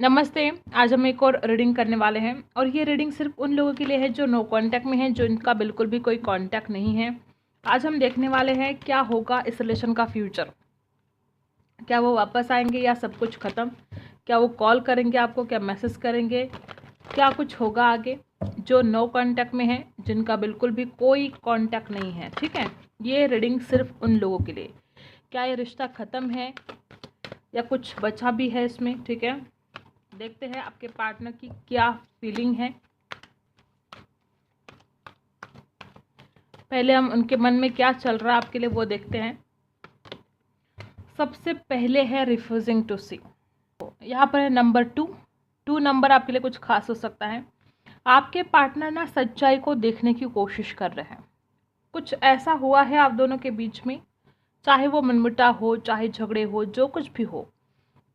नमस्ते। आज हम एक और रीडिंग करने वाले हैं और ये रीडिंग सिर्फ उन लोगों के लिए है जो नो कांटेक्ट में हैं, जो इनका बिल्कुल भी कोई कांटेक्ट नहीं है। आज हम देखने वाले हैं क्या होगा इस रिलेशन का फ्यूचर। क्या वो वापस आएंगे या सब कुछ ख़त्म? क्या वो कॉल करेंगे आपको, क्या मैसेज करेंगे, क्या कुछ होगा आगे? जो नो कांटेक्ट में है, जिनका बिल्कुल भी कोई कांटेक्ट नहीं है, ठीक है, ये रीडिंग सिर्फ उन लोगों के लिए। क्या ये रिश्ता ख़त्म है या कुछ बचा भी है इसमें? ठीक है, देखते हैं आपके पार्टनर की क्या फीलिंग है। पहले हम उनके मन में क्या चल रहा है आपके लिए वो देखते हैं। सबसे पहले है रिफ्यूजिंग टू सी। यहाँ पर है नंबर 2 नंबर आपके लिए कुछ खास हो सकता है। आपके पार्टनर ना सच्चाई को देखने की कोशिश कर रहे हैं। कुछ ऐसा हुआ है आप दोनों के बीच में, चाहे वो मनमुटाव हो, चाहे झगड़े हो, जो कुछ भी हो,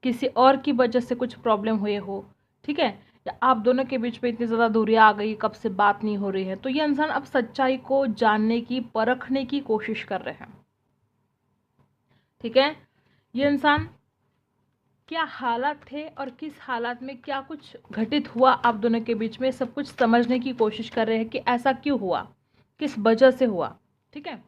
किसी और की वजह से कुछ प्रॉब्लम हुए हो, ठीक है, या आप दोनों के बीच में इतनी ज़्यादा दूरियां आ गई, कब से बात नहीं हो रही है, तो ये इंसान अब सच्चाई को जानने की, परखने की कोशिश कर रहे हैं। ठीक है, ये इंसान क्या हालात थे और किस हालात में क्या कुछ घटित हुआ आप दोनों के बीच में, सब कुछ समझने की कोशिश कर रहे हैं कि ऐसा क्यों हुआ, किस वजह से हुआ। ठीक है,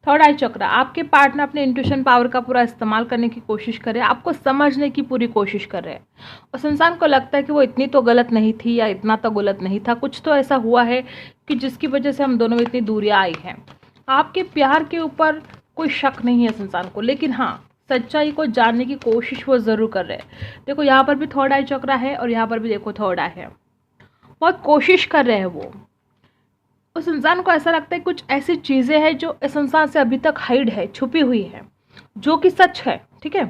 थर्ड आई चक्र। आपके पार्टनर अपने इंट्यूशन पावर का पूरा इस्तेमाल करने की कोशिश कर रहे हैं, आपको समझने की पूरी कोशिश कर रहे हैं। उस इंसान को लगता है कि वो इतनी तो गलत नहीं थी या इतना तो गलत नहीं था, कुछ तो ऐसा हुआ है कि जिसकी वजह से हम दोनों में इतनी दूरियां आई हैं। आपके प्यार के ऊपर कोई शक नहीं है इस इंसान को, लेकिन हाँ, सच्चाई को जानने की कोशिश वो ज़रूर कर रहे हैं। देखो यहाँ पर भी थर्ड आई चक्र है और यहाँ पर भी देखो थर्ड आई है। बहुत कोशिश कर रहे हैं वो। उस इंसान को ऐसा लगता है कुछ ऐसी चीज़ें हैं जो इस इंसान से अभी तक हाइड है, छुपी हुई है, जो कि सच है। ठीक है,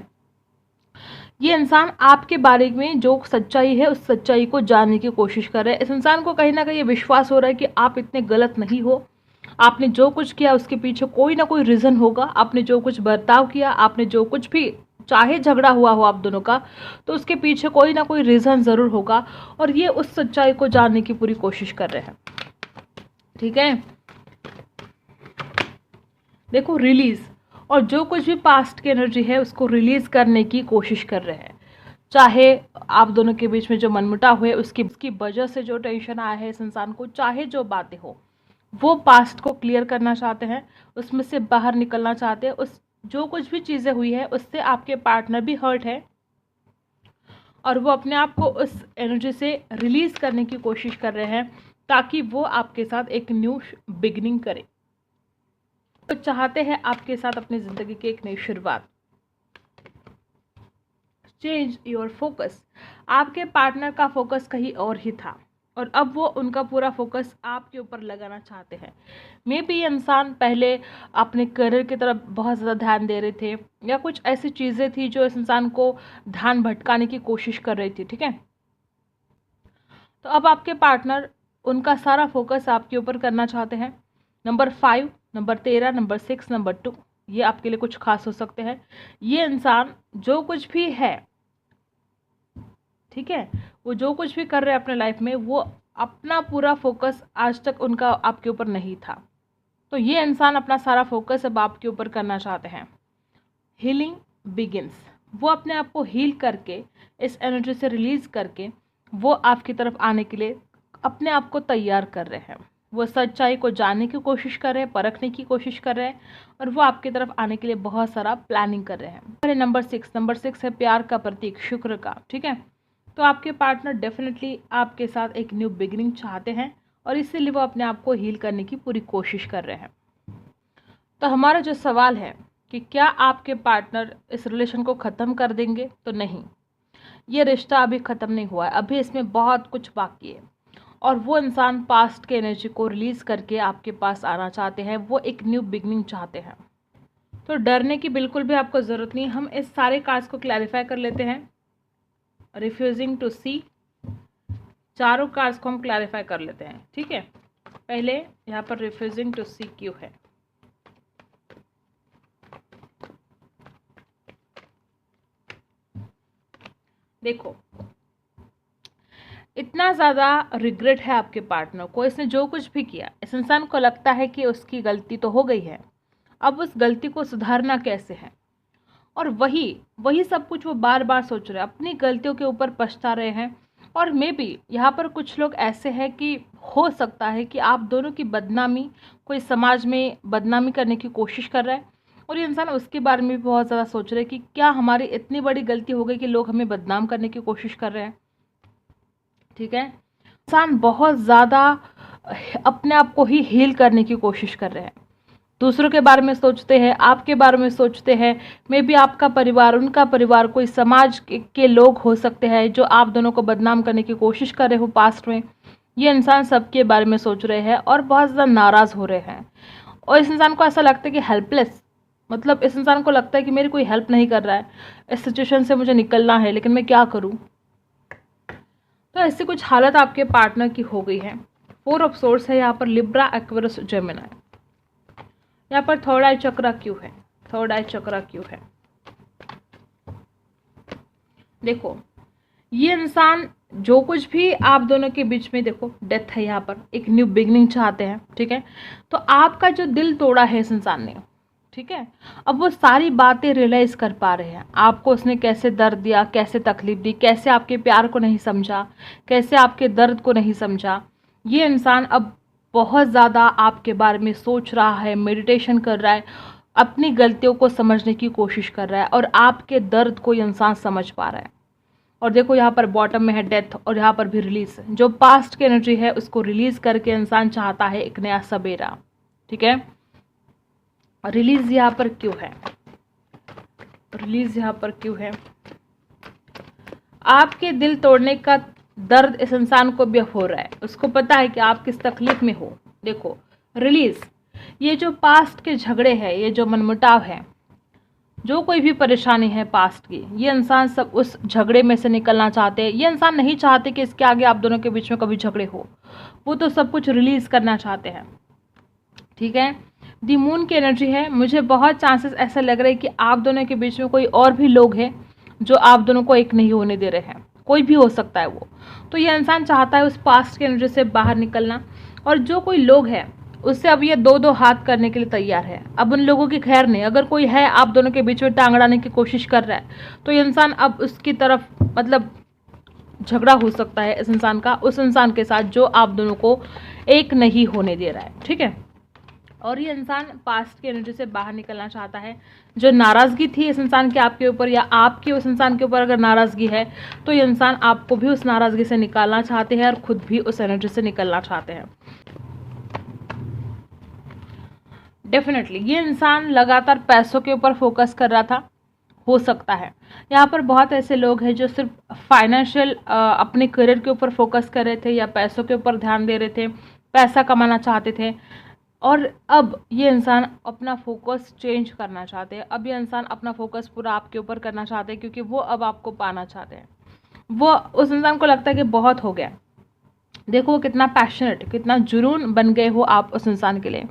ये इंसान आपके बारे में जो सच्चाई है उस सच्चाई को जानने की कोशिश कर रहे हैं। इस इंसान को कहीं ना कहीं विश्वास हो रहा है कि आप इतने गलत नहीं हो। आपने जो कुछ किया उसके पीछे कोई ना कोई रीज़न होगा। आपने जो कुछ बर्ताव किया, आपने जो कुछ भी, चाहे झगड़ा हुआ हो आप दोनों का, तो उसके पीछे कोई ना कोई रीज़न ज़रूर होगा और ये उस सच्चाई को जानने की पूरी कोशिश कर रहे हैं। ठीक है, देखो रिलीज, और जो कुछ भी पास्ट की एनर्जी है उसको रिलीज करने की कोशिश कर रहे हैं। चाहे आप दोनों के बीच में जो मनमुटाव हुए उसकी वजह से जो टेंशन आया है इस इंसान को, चाहे जो बातें हो, वो पास्ट को क्लियर करना चाहते हैं, उसमें से बाहर निकलना चाहते हैं। उस जो कुछ भी चीज़ें हुई है उससे आपके पार्टनर भी हर्ट है और वो अपने आप को उस एनर्जी से रिलीज करने की कोशिश कर रहे हैं ताकि वो आपके साथ एक न्यू बिगिनिंग करे। तो चाहते हैं आपके साथ अपनी ज़िंदगी की एक नई शुरुआत। Change your focus. आपके पार्टनर का फोकस कहीं और ही था और अब वो उनका पूरा फोकस आपके ऊपर लगाना चाहते हैं। मे बी ये इंसान पहले अपने करियर की तरफ बहुत ज़्यादा ध्यान दे रहे थे या कुछ ऐसी चीज़ें थी जो इस इंसान को ध्यान भटकाने की कोशिश कर रही थी। ठीक है, तो अब आपके पार्टनर उनका सारा फोकस आपके ऊपर करना चाहते हैं। नंबर 5, नंबर 13, नंबर 6, नंबर 2, ये आपके लिए कुछ खास हो सकते हैं। ये इंसान जो कुछ भी है, ठीक है, वो जो कुछ भी कर रहे हैं अपने लाइफ में, वो अपना पूरा फोकस आज तक उनका आपके ऊपर नहीं था, तो ये इंसान अपना सारा फोकस अब आपके ऊपर करना चाहते हैं। Healing begins. वो अपने आप को हील करके, इस एनर्जी से रिलीज करके वो आपकी तरफ आने के लिए अपने आप को तैयार कर रहे हैं। वो सच्चाई को जानने की कोशिश कर रहे हैं, परखने की कोशिश कर रहे हैं और वो आपकी तरफ आने के लिए बहुत सारा प्लानिंग कर रहे हैं। नंबर 6 है प्यार का प्रतीक, शुक्र का। ठीक है, तो आपके पार्टनर डेफिनेटली आपके साथ एक न्यू बिगिनिंग चाहते हैं और इसीलिए वो अपने आप को हील करने की पूरी कोशिश कर रहे हैं। तो हमारा जो सवाल है कि क्या आपके पार्टनर इस रिलेशन को ख़त्म कर देंगे, तो नहीं, ये रिश्ता अभी ख़त्म नहीं हुआ है, अभी इसमें बहुत कुछ बाकी है और वो इंसान पास्ट के एनर्जी को रिलीज़ करके आपके पास आना चाहते हैं। वो एक न्यू बिगनिंग चाहते हैं, तो डरने की बिल्कुल भी आपको ज़रूरत नहीं। हम इस सारे कार्ड्स को क्लैरिफाई कर लेते हैं। रिफ्यूजिंग टू सी, चारों कार्ड्स को हम क्लैरिफाई कर लेते हैं। ठीक है, पहले यहाँ पर रिफ्यूजिंग टू सी क्यों है। देखो, इतना ज़्यादा रिग्रेट है आपके पार्टनर को, इसने जो कुछ भी किया, इस इंसान को लगता है कि उसकी गलती तो हो गई है, अब उस गलती को सुधारना कैसे है। और वही वही सब कुछ वो बार बार सोच रहे हैं, अपनी गलतियों के ऊपर पछता रहे हैं। और मे बी यहाँ पर कुछ लोग ऐसे हैं कि हो सकता है कि आप दोनों की बदनामी, कोई समाज में बदनामी करने की कोशिश कर रहा है, और ये इंसान उसके बारे में भी बहुत ज़्यादा सोच रहे हैं कि क्या हमारी इतनी बड़ी गलती हो गई कि लोग हमें बदनाम करने की कोशिश कर रहे हैं। ठीक है, इंसान बहुत ज़्यादा अपने आप को ही हील करने की कोशिश कर रहे हैं, दूसरों के बारे में सोचते हैं, आपके बारे में सोचते हैं, मे बी आपका परिवार, उनका परिवार, कोई समाज के लोग हो सकते हैं जो आप दोनों को बदनाम करने की कोशिश कर रहे हो पास्ट में। ये इंसान सबके बारे में सोच रहे हैं और बहुत ज़्यादा नाराज़ हो रहे हैं, और इस इंसान को ऐसा लगता है कि हेल्पलेस, मतलब इस इंसान को लगता है कि मेरी कोई हेल्प नहीं कर रहा है, इस सिचुएशन से मुझे निकलना है लेकिन मैं क्या करूँ। तो ऐसी कुछ हालत आपके पार्टनर की हो गई है। 4 ऑफ सोर्स है यहाँ पर, लिब्रा, एक्वेरियस, जेमिनी। यहाँ पर थर्ड आई चक्रा क्यों है, थर्ड आई चक्रा क्यों है? देखो, ये इंसान जो कुछ भी आप दोनों के बीच में, देखो डेथ है यहाँ पर, एक न्यू बिगनिंग चाहते हैं। ठीक है, तो आपका जो दिल तोड़ा है इस इंसान ने, ठीक है, अब वो सारी बातें रियलाइज कर पा रहे हैं, आपको उसने कैसे दर्द दिया, कैसे तकलीफ दी, कैसे आपके प्यार को नहीं समझा, कैसे आपके दर्द को नहीं समझा। ये इंसान अब बहुत ज़्यादा आपके बारे में सोच रहा है, मेडिटेशन कर रहा है, अपनी गलतियों को समझने की कोशिश कर रहा है, और आपके दर्द को ये इंसान समझ पा रहा है। और देखो यहाँ पर बॉटम में है डेथ, और यहाँ पर भी रिलीज, जो पास्ट की एनर्जी है उसको रिलीज करके इंसान चाहता है एक नया सवेरा। ठीक है, रिलीज यहाँ पर क्यों है, रिलीज यहाँ पर क्यों है? आपके दिल तोड़ने का दर्द इस इंसान को भी हो रहा है, उसको पता है कि आप किस तकलीफ में हो। देखो रिलीज, ये जो पास्ट के झगड़े हैं, ये जो मनमुटाव है, जो कोई भी परेशानी है पास्ट की, ये इंसान सब उस झगड़े में से निकलना चाहते हैं। ये इंसान नहीं चाहते कि इसके आगे आप दोनों के बीच में कभी झगड़े हो, वो तो सब कुछ रिलीज करना चाहते हैं। ठीक है, दी मून की एनर्जी है, मुझे बहुत चांसेस ऐसा लग रहा है कि आप दोनों के बीच में कोई और भी लोग हैं जो आप दोनों को एक नहीं होने दे रहे हैं, कोई भी हो सकता है वो। तो ये इंसान चाहता है उस पास्ट की एनर्जी से बाहर निकलना, और जो कोई लोग हैं उससे अब ये 2-2 हाथ करने के लिए तैयार है। अब उन लोगों की खैर नहीं, अगर कोई है आप दोनों के बीच में टांग अड़ाने की कोशिश कर रहा है, तो ये इंसान अब उसकी तरफ, मतलब झगड़ा हो सकता है इस इंसान का उस इंसान के साथ जो आप दोनों को एक नहीं होने दे रहा है। ठीक है, और ये इंसान पास्ट की एनर्जी से बाहर निकलना चाहता है। जो नाराज़गी थी इस इंसान की आपके ऊपर, या आपकी उस इंसान के ऊपर अगर नाराज़गी है, तो ये इंसान आपको भी उस नाराज़गी से निकालना चाहते हैं और खुद भी उस एनर्जी से निकलना चाहते हैं। डेफिनेटली ये इंसान लगातार पैसों के ऊपर फोकस कर रहा था, हो सकता है। यहाँ पर बहुत ऐसे लोग हैं जो सिर्फ फाइनेंशियल अपने करियर के ऊपर फोकस कर रहे थे, या पैसों के ऊपर ध्यान दे रहे थे, पैसा कमाना चाहते थे, और अब ये इंसान अपना फोकस चेंज करना चाहते हैं। अब ये इंसान अपना फोकस पूरा आपके ऊपर करना चाहते हैं, क्योंकि वो अब आपको पाना चाहते हैं। वो, उस इंसान को लगता है कि बहुत हो गया। देखो वो कितना पैशनेट, कितना जुनून बन गए हो आप उस इंसान के लिए।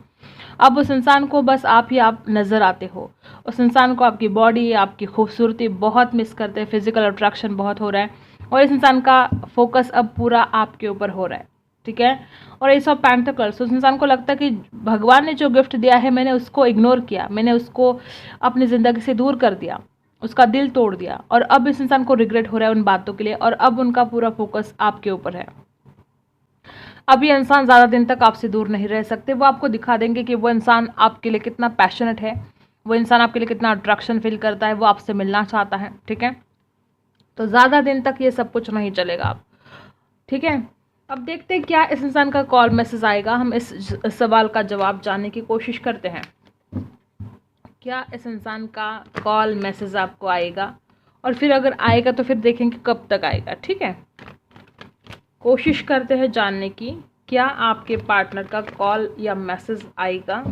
अब उस इंसान को बस आप ही आप नज़र आते हो, उस इंसान को आपकी बॉडी, आपकी खूबसूरती बहुत मिस करते हैं, फिजिकल अट्रैक्शन बहुत हो रहा है, और इस इंसान का फोकस अब पूरा आपके ऊपर हो रहा है। ठीक है, और एस ऑफ पेंटिकल्स, उस इंसान को लगता है कि भगवान ने जो गिफ्ट दिया है मैंने उसको इग्नोर किया, मैंने उसको अपनी ज़िंदगी से दूर कर दिया, उसका दिल तोड़ दिया, और अब इस इंसान को रिग्रेट हो रहा है उन बातों के लिए, और अब उनका पूरा फोकस आपके ऊपर है। अब ये इंसान ज़्यादा दिन तक आपसे दूर नहीं रह सकते, वो आपको दिखा देंगे कि वो इंसान आपके लिए कितना पैशनेट है, वो इंसान आपके लिए कितना अट्रैक्शन फील करता है, वो आपसे मिलना चाहता है। ठीक है, तो ज़्यादा दिन तक ये सब कुछ नहीं चलेगा अब। ठीक है, अब देखते हैं क्या इस इंसान का कॉल मैसेज आएगा। हम इस सवाल का जवाब जानने की कोशिश करते हैं, क्या इस इंसान का कॉल मैसेज आपको आएगा, और फिर अगर आएगा तो फिर देखेंगे कब तक आएगा। ठीक है, कोशिश करते हैं जानने की, क्या आपके पार्टनर का कॉल या मैसेज आएगा।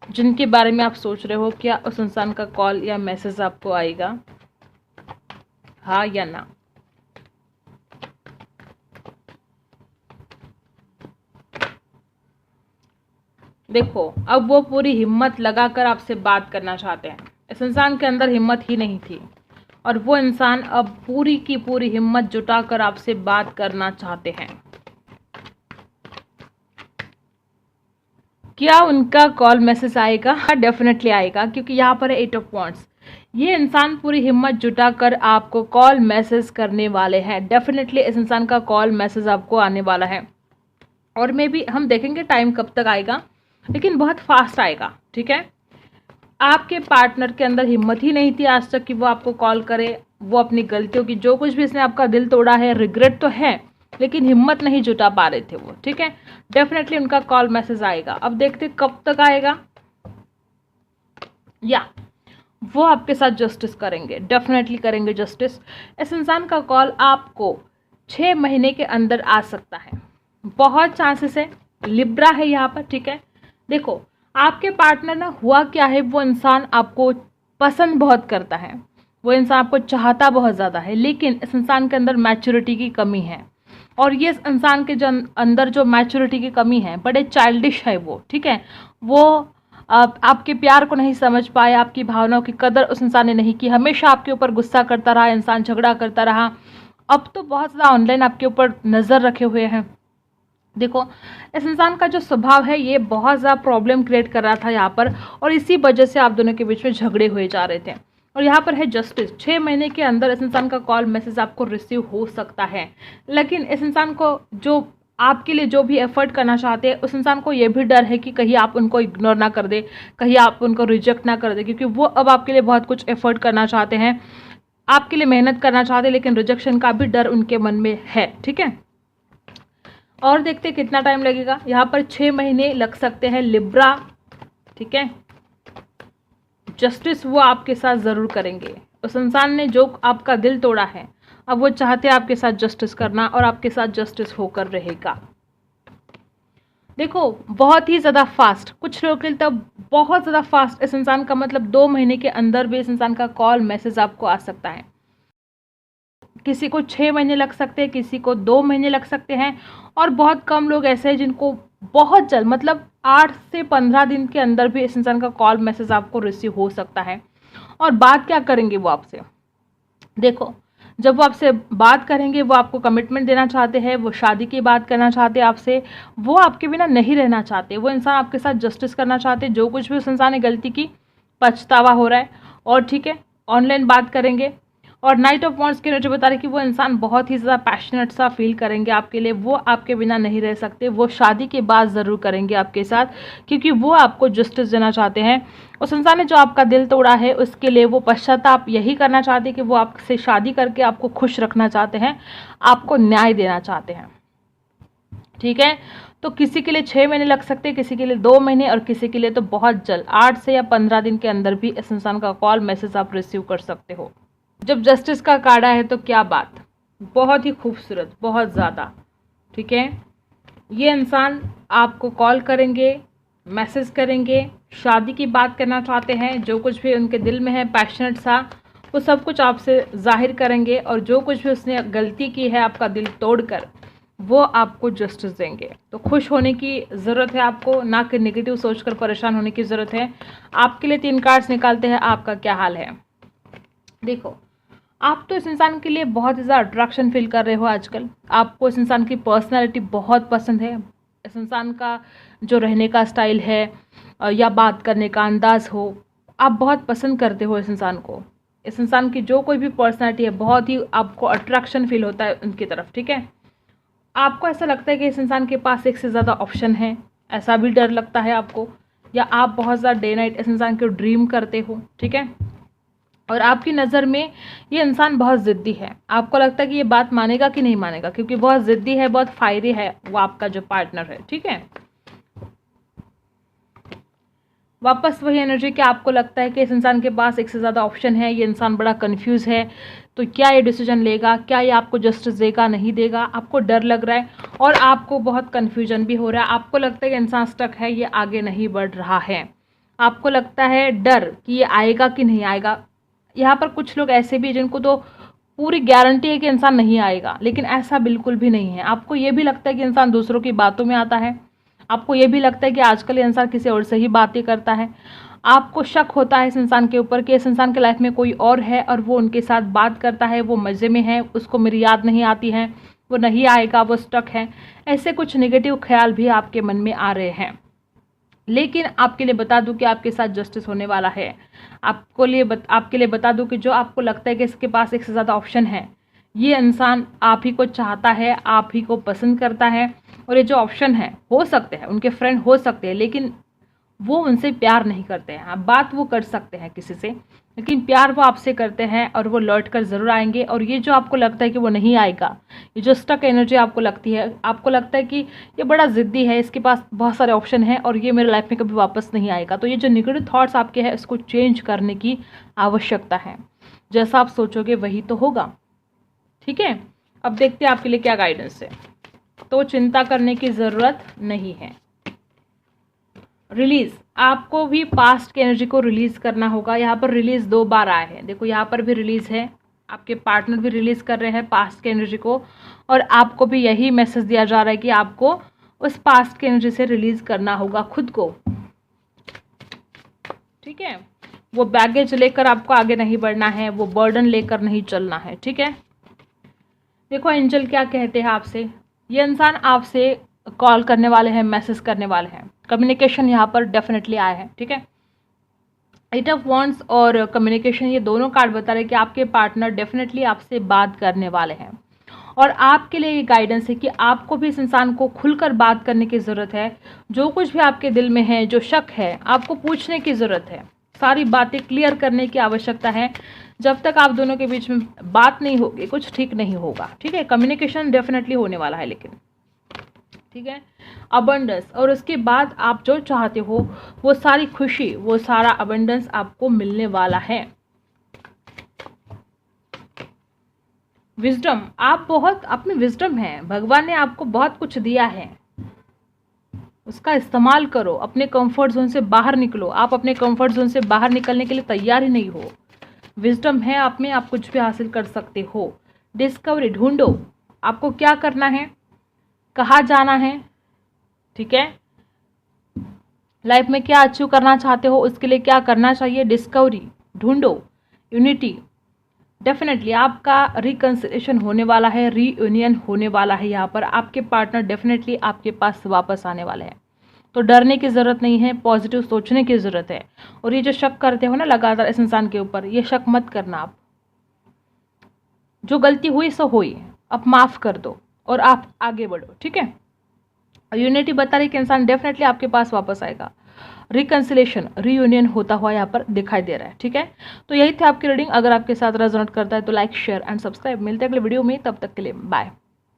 जिनके बारे में आप सोच रहे हो, क्या उस इंसान का कॉल या मैसेज आपको आएगा, हाँ या ना। देखो अब वो पूरी हिम्मत लगाकर आपसे बात करना चाहते हैं। इस इंसान के अंदर हिम्मत ही नहीं थी, और वो इंसान अब पूरी की पूरी हिम्मत जुटाकर आपसे बात करना चाहते हैं। क्या उनका कॉल मैसेज आएगा? हाँ, डेफिनेटली आएगा, क्योंकि यहाँ पर है 8 ऑफ वांड्स। ये इंसान पूरी हिम्मत जुटाकर आपको कॉल मैसेज करने वाले हैं। डेफिनेटली इस इंसान का कॉल मैसेज आपको आने वाला है, और मे भी हम देखेंगे टाइम कब तक आएगा, लेकिन बहुत फास्ट आएगा। ठीक है, आपके पार्टनर के अंदर हिम्मत ही नहीं थी आज तक कि वो आपको कॉल करे। वो अपनी गलतियों की, जो कुछ भी इसने आपका दिल तोड़ा है, रिग्रेट तो है, लेकिन हिम्मत नहीं जुटा पा रहे थे वो। ठीक है, डेफिनेटली उनका कॉल मैसेज आएगा। अब देखते कब तक आएगा। या वो आपके साथ जस्टिस करेंगे, डेफिनेटली करेंगे जस्टिस। इस इंसान का कॉल आपको 6 महीने के अंदर आ सकता है, बहुत चांसेस है। लिब्रा है यहाँ पर। ठीक है, देखो आपके पार्टनर ना, हुआ क्या है, वो इंसान आपको पसंद बहुत करता है, वो इंसान आपको चाहता बहुत ज़्यादा है, लेकिन इस इंसान के अंदर मैच्योरिटी की कमी है। और ये इस इंसान के अंदर जो मैच्योरिटी की कमी है, बड़े चाइल्डिश है वो। ठीक है, वो आपके प्यार को नहीं समझ पाए, आपकी भावनाओं की कदर उस इंसान ने नहीं की, हमेशा आपके ऊपर गुस्सा करता रहा, इंसान झगड़ा करता रहा। अब तो बहुत ज़्यादा ऑनलाइन आपके ऊपर नज़र रखे हुए हैं। देखो इस इंसान का जो स्वभाव है, ये बहुत ज़्यादा प्रॉब्लम क्रिएट कर रहा था यहाँ पर, और इसी वजह से आप दोनों के बीच में झगड़े हुए जा रहे थे। और यहाँ पर है जस्टिस। 6 महीने के अंदर इस इंसान का कॉल मैसेज आपको रिसीव हो सकता है, लेकिन इस इंसान को जो आपके लिए जो भी एफर्ट करना चाहते हैं, उस इंसान को ये भी डर है कि कहीं आप उनको इग्नोर ना कर दे, कहीं आप उनको रिजेक्ट ना कर दे, क्योंकि वो अब आपके लिए बहुत कुछ एफर्ट करना चाहते हैं, आपके लिए मेहनत करना चाहते हैं, लेकिन रिजेक्शन का भी डर उनके मन में है। ठीक है, और देखते कितना टाइम लगेगा। यहाँ पर 6 महीने लग सकते हैं। लिब्रा, ठीक है, जस्टिस वो आपके साथ ज़रूर करेंगे। उस इंसान ने जो आपका दिल तोड़ा है, अब वो चाहते हैं आपके साथ जस्टिस करना, और आपके साथ जस्टिस होकर रहेगा। देखो बहुत ही ज़्यादा फास्ट, कुछ लोग के लिए तब बहुत ज़्यादा फास्ट इस इंसान का, मतलब 2 महीने के अंदर भी इस इंसान का कॉल मैसेज आपको आ सकता है। किसी को 6 महीने लग सकते हैं, किसी को 2 महीने लग सकते हैं, और बहुत कम लोग ऐसे हैं जिनको बहुत जल्द, मतलब 8 से 15 दिन के अंदर भी इस इंसान का कॉल मैसेज आपको रिसीव हो सकता है। और बात क्या करेंगे वो आपसे? देखो जब वो आपसे बात करेंगे, वो आपको कमिटमेंट देना चाहते हैं, वो शादी की बात करना चाहते हैं आपसे, वो आपके बिना नहीं रहना चाहते, वो इंसान आपके साथ जस्टिस करना चाहते हैं। जो कुछ भी उस इंसान ने गलती की, पछतावा हो रहा है। और ठीक है, ऑनलाइन बात करेंगे। और नाइट ऑफ वांड्स की एनर्जी बता रही कि वो इंसान बहुत ही ज़्यादा पैशनेट सा फील करेंगे आपके लिए, वो आपके बिना नहीं रह सकते, वो शादी के बाद ज़रूर करेंगे आपके साथ, क्योंकि वो आपको जस्टिस देना चाहते हैं। उस इंसान ने जो आपका दिल तोड़ा है, उसके लिए वो पश्चाताप यही करना चाहते हैं कि वो आपसे शादी करके आपको खुश रखना चाहते हैं, आपको न्याय देना चाहते हैं। ठीक है, तो किसी के लिए 6 महीने लग सकते हैं, किसी के लिए 2 महीने, और किसी के लिए तो बहुत जल्द 8 से या 15 दिन के अंदर भी इस इंसान का कॉल मैसेज आप रिसीव कर सकते हो। जब जस्टिस का कार्ड है तो क्या बात, बहुत ही खूबसूरत, बहुत ज़्यादा। ठीक है, ये इंसान आपको कॉल करेंगे, मैसेज करेंगे, शादी की बात करना चाहते हैं, जो कुछ भी उनके दिल में है पैशनेट सा, वो सब कुछ आपसे जाहिर करेंगे, और जो कुछ भी उसने गलती की है आपका दिल तोड़कर, वो आपको जस्टिस देंगे। तो खुश होने की ज़रूरत है आपको, ना कि नेगेटिव सोचकर परेशान होने की ज़रूरत है। आपके लिए 3 कार्ड्स निकालते हैं, आपका क्या हाल है। देखो आप तो इस इंसान के लिए बहुत ही ज़्यादा अट्रैक्शन फील कर रहे हो आजकल, आपको इस इंसान की पर्सनैलिटी बहुत पसंद है, इस इंसान का जो रहने का स्टाइल है या बात करने का अंदाज़ हो, आप बहुत पसंद करते हो इस इंसान को। इस इंसान की जो कोई भी पर्सनैलिटी है, बहुत ही आपको अट्रैक्शन फील होता है उनकी तरफ। ठीक है, आपको ऐसा लगता है कि इस इंसान के पास एक से ज़्यादा ऑप्शन है, ऐसा भी डर लगता है आपको, या आप बहुत ज़्यादा डे नाइट इस इंसान को ड्रीम करते हो। ठीक है, और आपकी नज़र में ये इंसान बहुत ज़िद्दी है, आपको लगता है कि ये बात मानेगा कि नहीं मानेगा, क्योंकि बहुत ज़िद्दी है, बहुत फायरी है वो आपका जो पार्टनर है। ठीक है, वापस वही एनर्जी कि आपको लगता है कि इस इंसान के पास एक से ज़्यादा ऑप्शन है, ये इंसान बड़ा कंफ्यूज है, तो क्या ये डिसीजन लेगा, क्या ये आपको जस्टिस देगा, नहीं देगा, आपको डर लग रहा है, और आपको बहुत कन्फ्यूजन भी हो रहा है। आपको लगता है कि इंसान स्टक है, ये आगे नहीं बढ़ रहा है, आपको लगता है डर कि ये आएगा कि नहीं आएगा। यहाँ पर कुछ लोग ऐसे भी जिनको तो पूरी गारंटी है कि इंसान नहीं आएगा, लेकिन ऐसा बिल्कुल भी नहीं है। आपको ये भी लगता है कि इंसान दूसरों की बातों में आता है, आपको ये भी लगता है कि आजकल इंसान किसी और से ही बातें करता है, आपको शक होता है इस इंसान के ऊपर कि इस इंसान के लाइफ में कोई और है और वो उनके साथ बात करता है, वो मज़े में है, उसको मेरी याद नहीं आती है, वो नहीं आएगा, वो स्टक है। ऐसे कुछ नेगेटिव ख्याल भी आपके मन में आ रहे हैं। लेकिन आपके लिए बता दूं कि आपके साथ जस्टिस होने वाला है। आपके लिए बता दूं कि जो आपको लगता है कि इसके पास एक से ज़्यादा ऑप्शन है, ये इंसान आप ही को चाहता है, आप ही को पसंद करता है। और ये जो ऑप्शन है, हो सकते हैं उनके फ्रेंड हो सकते हैं, लेकिन वो उनसे प्यार नहीं करते हैं। आप बात वो कर सकते हैं किसी से, लेकिन प्यार वो आपसे करते हैं और वो लौट कर ज़रूर आएंगे। और ये जो आपको लगता है कि वो नहीं आएगा, ये जो स्टक एनर्जी आपको लगती है, आपको लगता है कि ये बड़ा ज़िद्दी है, इसके पास बहुत सारे ऑप्शन हैं और ये मेरे लाइफ में कभी वापस नहीं आएगा, तो ये जो नेगेटिव थॉट्स आपके हैं, इसको चेंज करने की आवश्यकता है। जैसा आप सोचोगे वही तो होगा। ठीक है, अब देखते हैं आपके लिए क्या गाइडेंस है। तो चिंता करने की ज़रूरत नहीं है। रिलीज, आपको भी पास्ट की एनर्जी को रिलीज करना होगा। यहाँ पर रिलीज 2 बार आए हैं, देखो यहाँ पर भी रिलीज है, आपके पार्टनर भी रिलीज कर रहे हैं पास्ट की एनर्जी को, और आपको भी यही मैसेज दिया जा रहा है कि आपको उस पास्ट की एनर्जी से रिलीज करना होगा खुद को। ठीक है, वो बैगेज लेकर आपको आगे नहीं बढ़ना है, वो बर्डन लेकर नहीं चलना है। ठीक है, देखो एंजल क्या कहते हैं आपसे। ये इंसान आपसे कॉल करने वाले हैं, मैसेज करने वाले हैं, कम्युनिकेशन यहाँ पर डेफिनेटली आया है। ठीक है, 8 ऑफ वॉन्ड्स और कम्युनिकेशन, ये दोनों कार्ड बता रहे हैं कि आपके पार्टनर डेफिनेटली आपसे बात करने वाले हैं। और आपके लिए ये गाइडेंस है कि आपको भी इस इंसान को खुलकर बात करने की ज़रूरत है। जो कुछ भी आपके दिल में है, जो शक है, आपको पूछने की ज़रूरत है, सारी बातें क्लियर करने की आवश्यकता है। जब तक आप दोनों के बीच में बात नहीं होगी, कुछ ठीक नहीं होगा। ठीक है, कम्युनिकेशन डेफिनेटली होने वाला है, लेकिन ठीक है, अबंडेंस, और उसके बाद आप जो चाहते हो वो सारी खुशी, वो सारा अबंडेंस आपको मिलने वाला है। विजडम, आप में विजडम है, भगवान ने आपको बहुत कुछ दिया है, उसका इस्तेमाल करो। अपने कंफर्ट जोन से बाहर निकलो। आप अपने कंफर्ट जोन से बाहर निकलने के लिए तैयार ही नहीं हो। विजडम है आप में, आप कुछ भी हासिल कर सकते हो। डिस्कवरी, ढूंढो आपको क्या करना है, कहाँ जाना है। ठीक है, लाइफ में क्या अचीव करना चाहते हो, उसके लिए क्या करना चाहिए, डिस्कवरी, ढूंढो। यूनिटी, डेफिनेटली आपका रिकंसिलेशन होने वाला है, रीयूनियन होने वाला है। यहाँ पर आपके पार्टनर डेफिनेटली आपके पास वापस आने वाले हैं, तो डरने की ज़रूरत नहीं है, पॉजिटिव सोचने की ज़रूरत है। और ये जो शक करते हो ना लगातार इस इंसान के ऊपर, ये शक मत करना आप। जो गलती हुई सो हुई, अब माफ़ कर दो और आप आगे बढ़ो। ठीक है, यूनिटी बता रही कि इंसान डेफिनेटली आपके पास वापस आएगा। रिकंसिलेशन, रीयूनियन होता हुआ यहाँ पर दिखाई दे रहा है। ठीक है, तो यही थी आपकी रीडिंग। अगर आपके साथ रेजोनेट करता है तो लाइक, शेयर एंड सब्सक्राइब। मिलते हैं अगले वीडियो में, तब तक के लिए बाय।